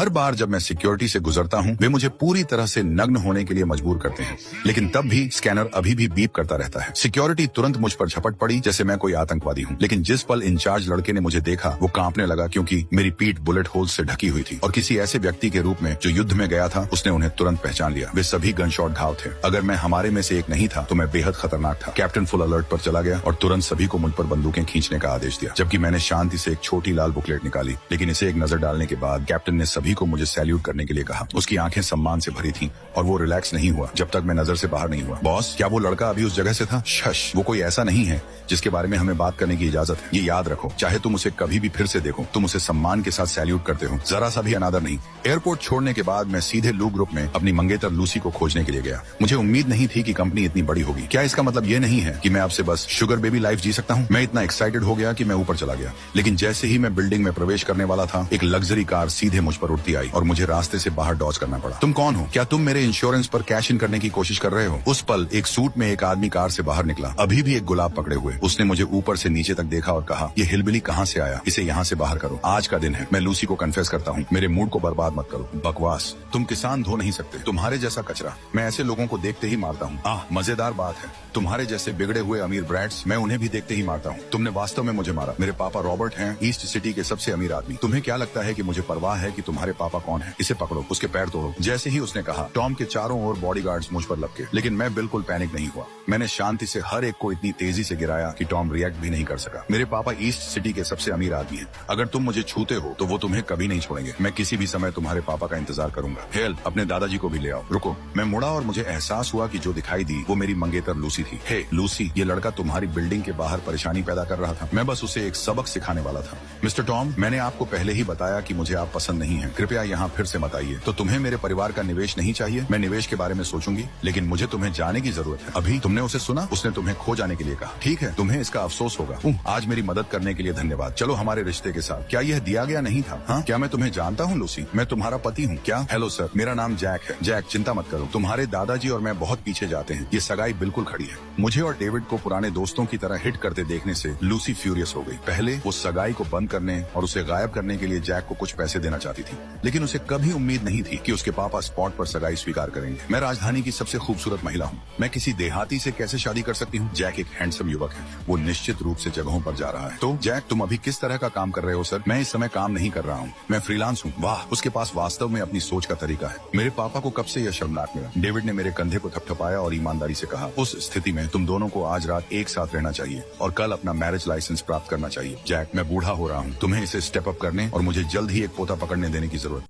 हर बार जब मैं सिक्योरिटी से गुजरता हूँ वे मुझे पूरी तरह से नग्न होने के लिए मजबूर करते हैं, लेकिन तब भी स्कैनर अभी भी बीप करता रहता है। सिक्योरिटी तुरंत मुझ पर झपट पड़ी जैसे मैं कोई आतंकवादी हूँ, लेकिन जिस पल इंचार्ज लड़के ने मुझे देखा वो कांपने लगा क्योंकि मेरी पीठ बुलेट होल से ढकी हुई थी और किसी ऐसे व्यक्ति के रूप में जो युद्ध में गया था उसने उन्हें तुरंत पहचान लिया। वे सभी गनशॉट घाव थे। अगर मैं हमारे में से एक नहीं था तो मैं बेहद खतरनाक था। कैप्टन फुल अलर्ट पर चला गया और तुरंत सभी को मुझ पर बंदूकें खींचने का आदेश दिया, जबकि मैंने शांति से एक छोटी लाल बुकलेट निकाली। लेकिन इसे एक नजर डालने के बाद कैप्टन ने सभी को मुझे सैल्यूट करने के लिए कहा। उसकी आंखें सम्मान से भरी थीं और वो रिलैक्स नहीं हुआ जब तक मैं नजर से बाहर नहीं हुआ। बॉस, क्या वो लड़का अभी उस जगह से था? शश, वो कोई ऐसा नहीं है जिसके बारे में हमें बात करने की इजाजत है। ये याद रखो, चाहे तुम उसे कभी भी फिर से देखो, तुम उसे सम्मान के साथ सैल्यूट करते हो, जरा सा भी अनादर नहीं। एयरपोर्ट छोड़ने के बाद मैं सीधे लू ग्रुप में अपनी मंगेतर लूसी को खोजने के लिए गया। मुझे उम्मीद नहीं थी कि कंपनी इतनी बड़ी होगी। क्या इसका मतलब ये नहीं है कि मैं आपसे बस शुगर बेबी लाइफ जी सकता हूँ? मैं इतना एक्साइटेड हो गया कि मैं ऊपर चला गया, लेकिन जैसे ही मैं बिल्डिंग में प्रवेश करने वाला था एक लग्जरी कार सीधे मुझ पर उड़ती आई और मुझे रास्ते से बाहर डॉज करना पड़ा। तुम कौन हो? क्या तुम मेरे इंश्योरेंस पर कैश इन करने की कोशिश कर रहे हो? उस पल एक सूट में एक आदमी कार से बाहर निकला, अभी भी एक गुलाब पकड़े हुए। उसने मुझे ऊपर से नीचे तक देखा और कहा, ये हिलबिली कहाँ से आया? इसे यहाँ से बाहर करो। आज का दिन है। मैं लूसी को कन्फेस करता हूँ, मेरे मूड को बर्बाद मत करो। बकवास, तुम किसान धो नहीं सकते, तुम्हारे जैसा कचरा। मैं ऐसे लोगों को देखते ही मारता हूँ। मजेदार बात है, तुम्हारे जैसे बिगड़े हुए अमीर ब्रैड्स, मैं उन्हें भी देखते ही मारता हूँ। तुमने वास्तव में मुझे मारा। मेरे पापा रॉबर्ट हैं, ईस्ट सिटी के सबसे अमीर आदमी। तुम्हें क्या लगता है कि मुझे परवाह है कि तुम्हारे पापा कौन है? इसे पकड़ो, उसके पैर तोड़ो। जैसे ही उसने कहा, टॉम के चारों ओर बॉडीगार्ड्स मुझ पर लपके, लेकिन मैं बिल्कुल पैनिक नहीं हुआ। मैंने शांति से हर एक को इतनी तेजी से गिराया कि टॉम रिएक्ट भी नहीं कर सका। मेरे पापा ईस्ट सिटी के सबसे अमीर आदमी हैं। अगर तुम मुझे छूते हो तो वो तुम्हें कभी नहीं छोड़ेंगे। मैं किसी भी समय तुम्हारे पापा का इंतजार करूंगा। हेल, अपने दादाजी को भी ले आओ। रुको, मैं मुड़ा और मुझे एहसास हुआ कि जो दिखाई दी वो मेरी मंगेतर लूसी थी। हे लूसी, ये लड़का तुम्हारी बिल्डिंग के बाहर परेशानी पैदा कर रहा था। मैं बस उसे एक सबक सिखाने वाला था। मिस्टर टॉम, मैंने आपको पहले ही बताया कि मुझे आप पसंद नहीं हैं। कृपया यहाँ फिर से मत आइए। तो तुम्हें मेरे परिवार का निवेश नहीं चाहिए? मैं निवेश के बारे में सोचूंगी, लेकिन मुझे तुम्हें जाने की जरूरत है। अभी तुमने उसे सुना? उसने तुम्हें खो जाने के लिए कहा। ठीक है, तुम्हें इसका अफसोस होगा। आज मेरी मदद करने के लिए धन्यवाद। चलो हमारे रिश्ते के साथ। क्या यह दिया गया नहीं था? हाँ, क्या मैं तुम्हें जानता हूँ लूसी? मैं तुम्हारा पति हूँ। क्या? हेलो सर, मेरा नाम जैक है। जैक, चिंता मत करो, तुम्हारे दादाजी और मैं बहुत पीछे जाते हैं। ये सगाई बिल्कुल खड़ी है। मुझे और डेविड को पुराने दोस्तों की तरह हिट करते देखने से लूसी फ्यूरियस हो गई। पहले वो सगाई को बंद करने और उसे गायब करने के लिए जैक को कुछ पैसे देना चाहती थी, लेकिन उसे कभी उम्मीद नहीं थी कि उसके पापा स्पॉट पर सगाई स्वीकार करेंगे। मैं राजधानी की सबसे खूबसूरत महिला हूँ, मैं किसी देहाती से कैसे शादी कर सकती हूँ? जैक एक हैंडसम युवक है, वो निश्चित रूप से जगहों पर जा रहा है। तो जैक, तुम अभी किस तरह का काम कर रहे हो? सर, मैं इस समय काम नहीं कर रहा हूँ, मैं फ्रीलांस हूँ। वाह, उसके पास वास्तव में अपनी सोच का तरीका है। मेरे पापा को कब से यह शर्मनाक मिला? डेविड ने मेरे कंधे को थपथपाया और ईमानदारी से कहा, उस स्थिति में तुम दोनों को आज रात एक साथ रहना चाहिए और कल अपना मैरिज लाइसेंस प्राप्त करना चाहिए। जैक, मैं बूढ़ा हो रहा हूँ, तुम्हें इसे स्टेप अप करने और मुझे जल्द ही एक पोता पकड़ने देने की जरूरत